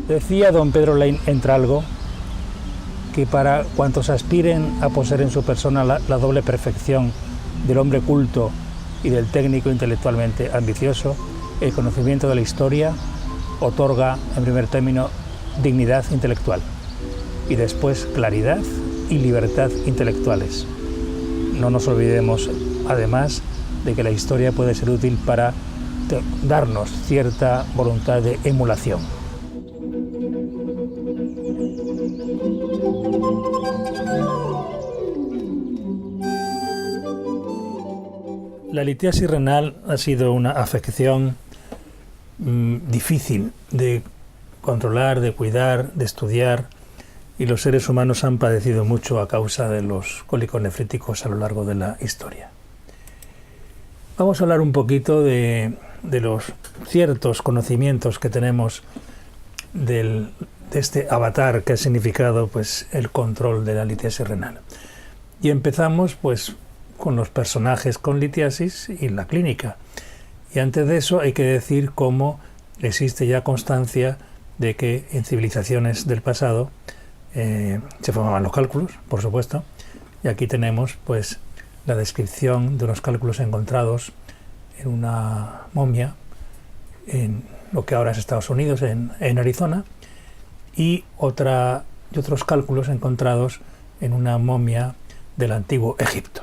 Decía don Pedro Lain Entralgo que para cuantos aspiren a poseer en su persona la doble perfección del hombre culto y del técnico intelectualmente ambicioso, el conocimiento de la historia otorga, en primer término, dignidad intelectual y después claridad y libertad intelectuales. No nos olvidemos, además, de que la historia puede ser útil para darnos cierta voluntad de emulación. La litiasis renal ha sido una afección difícil de controlar, de cuidar, de estudiar, y los seres humanos han padecido mucho a causa de los cólicos nefríticos a lo largo de la historia. Vamos a hablar un poquito de los ciertos conocimientos que tenemos de este avatar que ha significado pues, el control de la litiasis renal. Y empezamos pues, con los personajes con litiasis y la clínica. Y antes de eso hay que decir cómo existe ya constancia de que en civilizaciones del pasado se formaban los cálculos, por supuesto, y aquí tenemos pues la descripción de unos cálculos encontrados en una momia en lo que ahora es Estados Unidos, en Arizona, y otros cálculos encontrados en una momia del antiguo Egipto.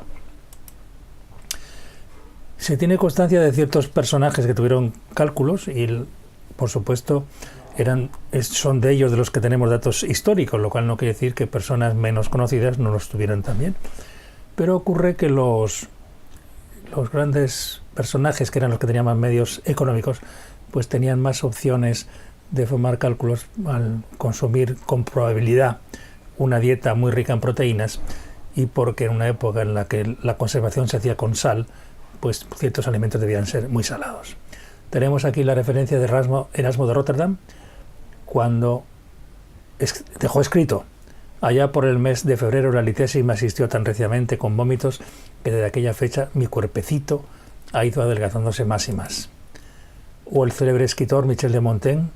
Se tiene constancia de ciertos personajes que tuvieron cálculos y, por supuesto, son de ellos de los que tenemos datos históricos, lo cual no quiere decir que personas menos conocidas no los tuvieran también. Pero ocurre que los grandes personajes, que eran los que tenían más medios económicos, pues tenían más opciones de formar cálculos al consumir con probabilidad una dieta muy rica en proteínas, y porque en una época en la que la conservación se hacía con sal, pues ciertos alimentos debían ser muy salados. Tenemos aquí la referencia de Erasmo de Rotterdam, cuando dejó escrito: allá por el mes de febrero la litiasis me asistió tan reciamente con vómitos que desde aquella fecha mi cuerpecito ha ido adelgazándose más y más. O el célebre escritor Michel de Montaigne: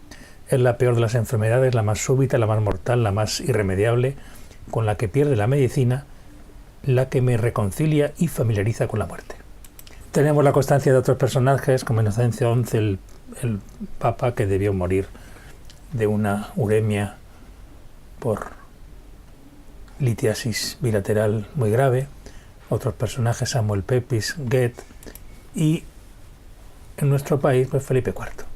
es la peor de las enfermedades, la más súbita, la más mortal, la más irremediable, con la que pierde la medicina, la que me reconcilia y familiariza con la muerte. Tenemos la constancia de otros personajes, como Inocencio XI, el papa, que debió morir de una uremia por litiasis bilateral muy grave. Otros personajes, Samuel Pepys, Goethe, y en nuestro país, pues Felipe IV.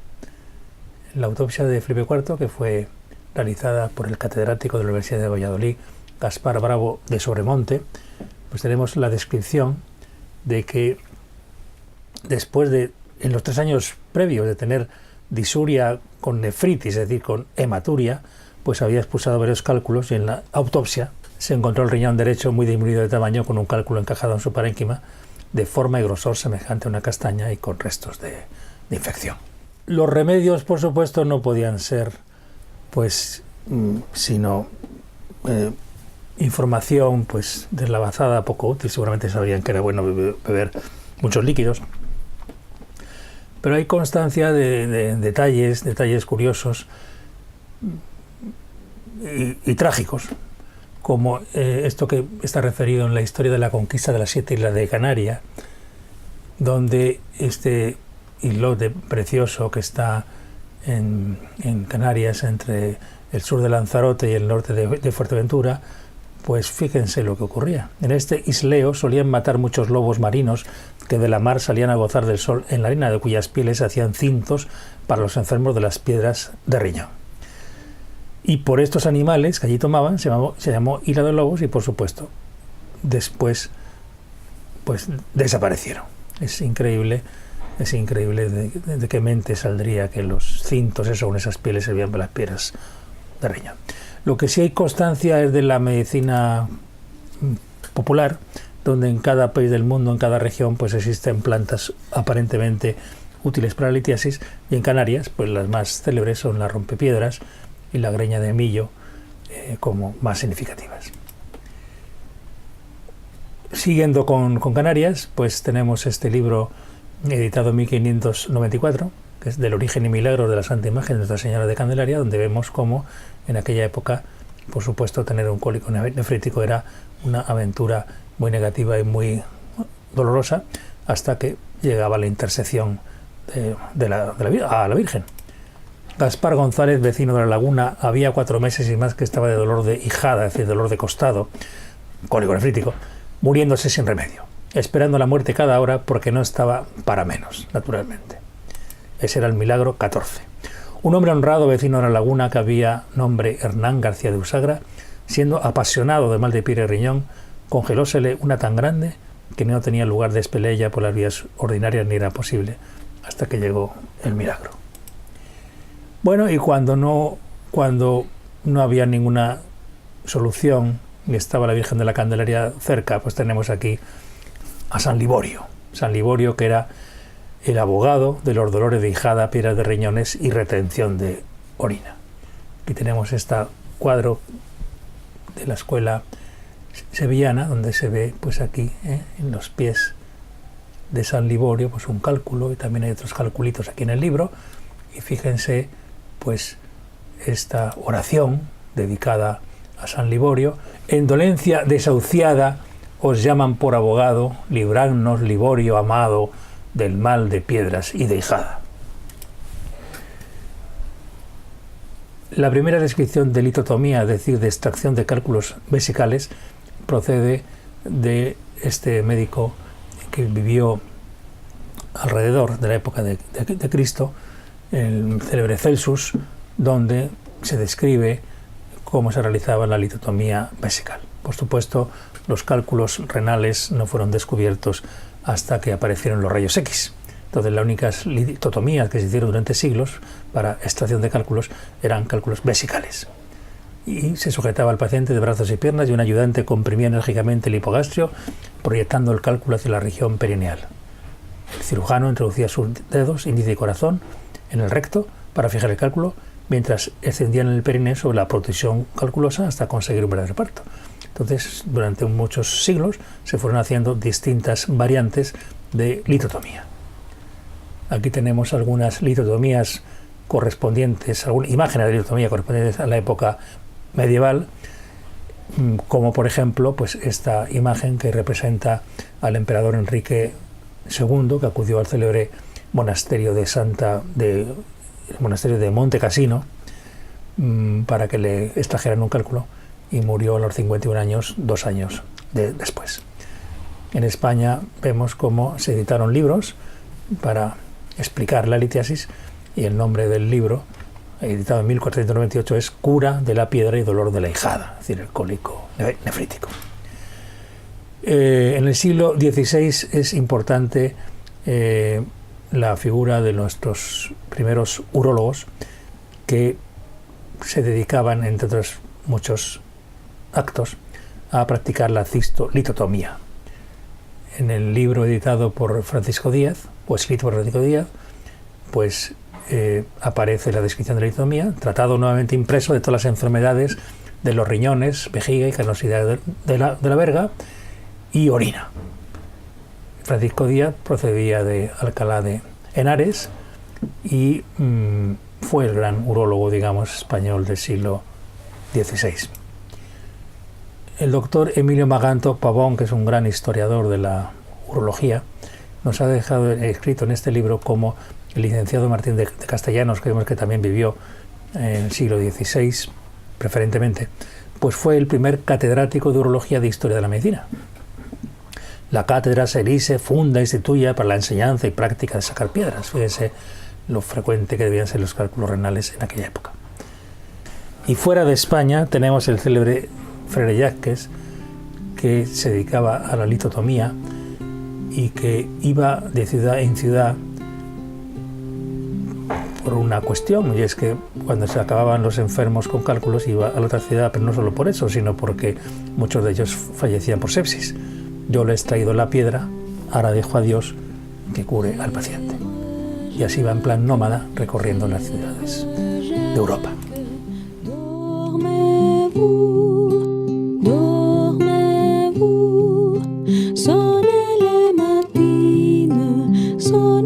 La autopsia de Felipe IV, que fue realizada por el catedrático de la Universidad de Valladolid, Gaspar Bravo de Sobremonte, pues tenemos la descripción de que después de, en los 3 años previos de tener disuria con nefritis, es decir, con hematuria, pues había expulsado varios cálculos, y en la autopsia se encontró el riñón derecho muy disminuido de tamaño, con un cálculo encajado en su parénquima, de forma y grosor semejante a una castaña y con restos de infección. Los remedios, por supuesto, no podían ser, pues, sino información, pues, deslavazada, poco útil. Seguramente sabían que era bueno beber muchos líquidos. Pero hay constancia de detalles curiosos y trágicos, como esto que está referido en la historia de la conquista de las 7 islas de Canarias, donde este islote precioso que está en Canarias, entre el sur de Lanzarote y el norte de Fuerteventura, pues fíjense lo que ocurría. En este isleo solían matar muchos lobos marinos que de la mar salían a gozar del sol en la arena, de cuyas pieles se hacían cintos para los enfermos de las piedras de riñón. Y por estos animales que allí tomaban se llamó Isla de Lobos, y por supuesto después pues desaparecieron. Es increíble de qué mente saldría que los cintos, eso, esas pieles servían para las piedras de riñón. Lo que sí hay constancia es de la medicina popular, donde en cada país del mundo, en cada región, pues existen plantas aparentemente útiles para la litiasis, y en Canarias, pues las más célebres son la rompepiedras y la greña de millo, como más significativas. Siguiendo con Canarias, pues tenemos este libro editado en 1594, que es Del origen y milagros de la Santa Imagen de Nuestra Señora de Candelaria, donde vemos cómo en aquella época, por supuesto, tener un cólico nefrítico era una aventura muy negativa y muy dolorosa, hasta que llegaba la intercesión a la Virgen. Gaspar González, vecino de La Laguna, había 4 meses y más que estaba de dolor de hijada, es decir, dolor de costado, cólico nefrítico, muriéndose sin remedio, esperando la muerte cada hora porque no estaba para menos, naturalmente. Ese era el milagro 14. Un hombre honrado, vecino de La Laguna, que había nombre Hernán García de Usagra, siendo apasionado de mal de piel y riñón, congelósele una tan grande que no tenía lugar de espelella por las vías ordinarias ni era posible, hasta que llegó el milagro. Bueno, y cuando no había ninguna solución y estaba la Virgen de la Candelaria cerca, pues tenemos aquí a San Liborio. San Liborio, que era el abogado de los dolores de hijada, piedras de riñones y retención de orina. Aquí tenemos este cuadro de la escuela sevillana, donde se ve pues aquí en los pies de San Liborio pues un cálculo, y también hay otros calculitos aquí en el libro, y fíjense pues esta oración dedicada a San Liborio: en dolencia desahuciada os llaman por abogado, libradnos, Liborio amado, del mal de piedras y de hijada. La primera descripción de litotomía, es decir, de extracción de cálculos vesicales, procede de este médico que vivió alrededor de la época de Cristo, el célebre Celsus, donde se describe cómo se realizaba la litotomía vesical. Por supuesto, los cálculos renales no fueron descubiertos hasta que aparecieron los rayos X. Entonces, las únicas litotomías que se hicieron durante siglos para extracción de cálculos eran cálculos vesicales. Y se sujetaba al paciente de brazos y piernas y un ayudante comprimía enérgicamente el hipogastrio, proyectando el cálculo hacia la región perineal. El cirujano introducía sus dedos, índice y corazón, en el recto para fijar el cálculo, mientras extendían el perineo sobre la protrusión calculosa hasta conseguir un verdadero parto. Entonces, durante muchos siglos se fueron haciendo distintas variantes de litotomía. Aquí tenemos algunas litotomías correspondientes, algunas imágenes de litotomía correspondientes a la época medieval, como por ejemplo pues esta imagen que representa al emperador Enrique II, que acudió al célebre monasterio de Monte Cassino para que le extrajeran un cálculo, y murió a los 51 años, 2 años después. En España vemos cómo se editaron libros para explicar la litiasis, y el nombre del libro, editado en 1498, es Cura de la piedra y dolor de la hijada, es decir, el cólico nefrítico. En el siglo XVI es importante la figura de nuestros primeros urólogos, que se dedicaban, entre otros muchos actos, a practicar la litotomía. En el libro editado por Francisco Díaz, o escrito por Francisco Díaz, pues aparece la descripción de la litotomía, tratado nuevamente impreso de todas las enfermedades de los riñones, vejiga y canosidad de la verga y orina. Francisco Díaz procedía de Alcalá de Henares y fue el gran urólogo, digamos, español del siglo XVI. El doctor Emilio Maganto Pavón, que es un gran historiador de la urología, nos ha dejado escrito en este libro cómo el licenciado Martín de Castellanos, que vemos que también vivió en el siglo XVI, preferentemente, pues fue el primer catedrático de urología de historia de la medicina. La cátedra se elige, funda, instituye para la enseñanza y práctica de sacar piedras. Fíjense lo frecuente que debían ser los cálculos renales en aquella época. Y fuera de España tenemos el célebre Frere Jacques, que se dedicaba a la litotomía y que iba de ciudad en ciudad por una cuestión, y es que cuando se acababan los enfermos con cálculos iba a la otra ciudad, pero no solo por eso, sino porque muchos de ellos fallecían por sepsis. Yo le he extraído la piedra, ahora dejo a Dios que cure al paciente. Y así va en plan nómada recorriendo las ciudades de Europa. Sonne les matines, sonne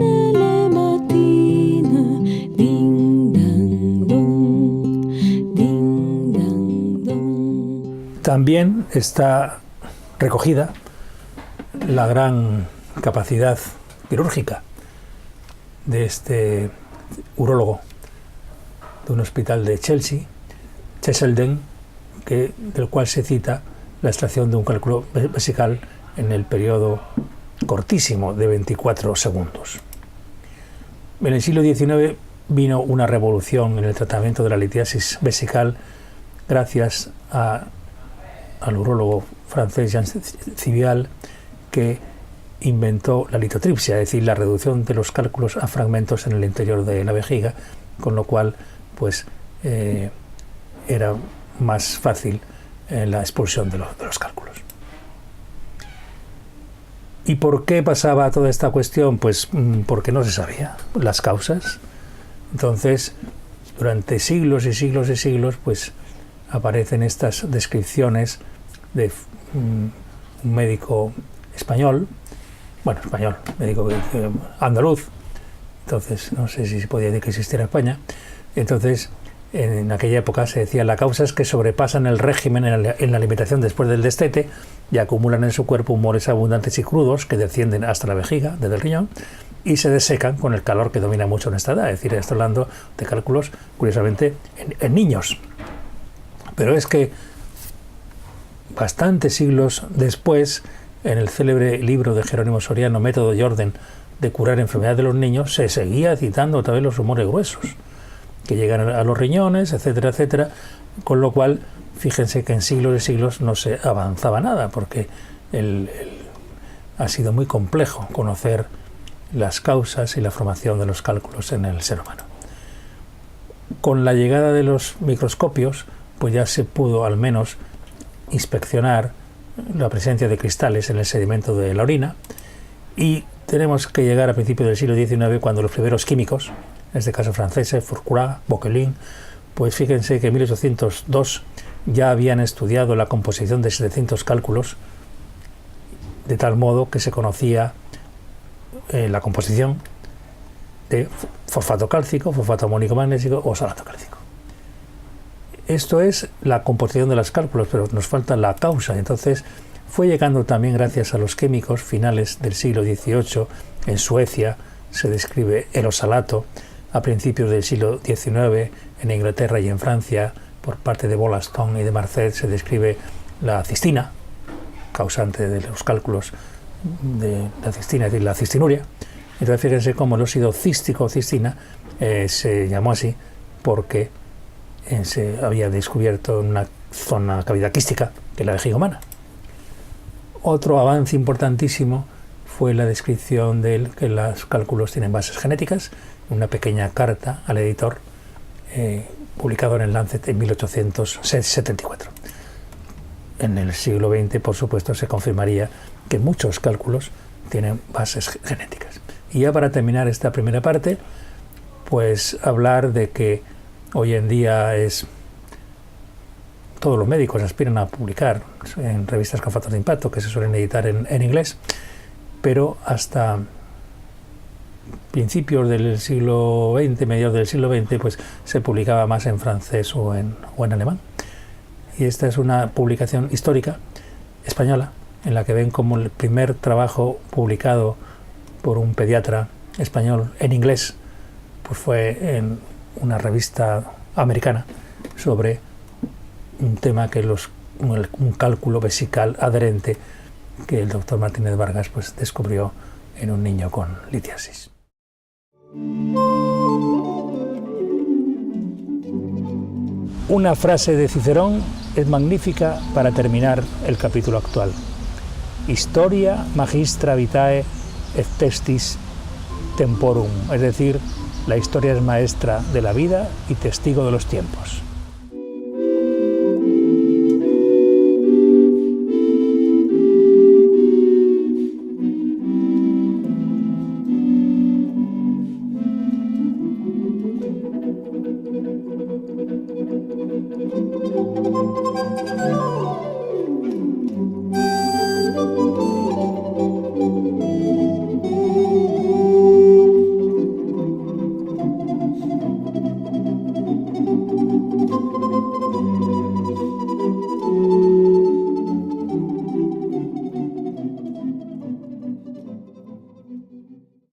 También está recogida la gran capacidad quirúrgica de este urólogo de un hospital de Chelsea, Cheselden, del cual se cita la extracción de un cálculo vesical en el periodo cortísimo de 24 segundos. En el siglo XIX vino una revolución en el tratamiento de la litiasis vesical gracias al urólogo francés Jean Civial, que inventó la litotripsia, es decir, la reducción de los cálculos a fragmentos en el interior de la vejiga, con lo cual pues era más fácil la expulsión de los cálculos. ¿Y por qué pasaba toda esta cuestión? Pues porque no se sabía las causas. Entonces, durante siglos y siglos y siglos, pues aparecen estas descripciones de un médico español, médico andaluz, entonces no sé si se podía decir que existiera España. Entonces, en aquella época se decía: la causa es que sobrepasan el régimen en la alimentación después del destete y acumulan en su cuerpo humores abundantes y crudos que descienden hasta la vejiga, desde el riñón, y se desecan con el calor que domina mucho en esta edad. Es decir, estoy hablando de cálculos, curiosamente, en niños. Pero es que bastantes siglos después, en el célebre libro de Jerónimo Soriano, Método y orden de curar enfermedades de los niños, se seguía citando otra vez los humores gruesos, que llegan a los riñones, etcétera, etcétera, con lo cual, fíjense que en siglos y siglos no se avanzaba nada, porque ha sido muy complejo conocer las causas y la formación de los cálculos en el ser humano. Con la llegada de los microscopios, pues ya se pudo al menos inspeccionar la presencia de cristales en el sedimento de la orina, y tenemos que llegar a principios del siglo XIX, cuando los primeros químicos, en este caso franceses, Fourcroy, Vauquelin, pues fíjense que en 1802 ya habían estudiado la composición de 700 cálculos, de tal modo que se conocía la composición de fosfato cálcico, fosfato amónico magnésico o salato cálcico. Esto es la composición de los cálculos, pero nos falta la causa. Entonces fue llegando también gracias a los químicos finales del siglo XVIII. En Suecia se describe el osalato. A principios del siglo XIX, en Inglaterra y en Francia, por parte de Wollaston y de Marcet, se describe la cistina, causante de los cálculos de la cistina, es decir, la cistinuria. Entonces fíjense cómo el óxido cístico o cistina se llamó así porque se había descubierto una zona, cavidad quística, que es la vejiga humana. Otro avance importantísimo fue la descripción de que los cálculos tienen bases genéticas, una pequeña carta al editor publicado en el Lancet en 1874. En el siglo XX, por supuesto, se confirmaría que muchos cálculos tienen bases genéticas. Y ya para terminar esta primera parte, pues hablar de que hoy en día todos los médicos aspiran a publicar en revistas con factor de impacto, que se suelen editar en inglés, pero hasta principios del siglo XX, mediados del siglo XX, pues se publicaba más en francés o en alemán. Y esta es una publicación histórica española, en la que ven como el primer trabajo publicado por un pediatra español en inglés, pues fue en una revista americana sobre un tema que un cálculo vesical adherente que el doctor Martínez Vargas pues descubrió en un niño con litiasis. Una frase de Cicerón es magnífica para terminar el capítulo actual. Historia magistra vitae et testis temporum, es decir, la historia es maestra de la vida y testigo de los tiempos.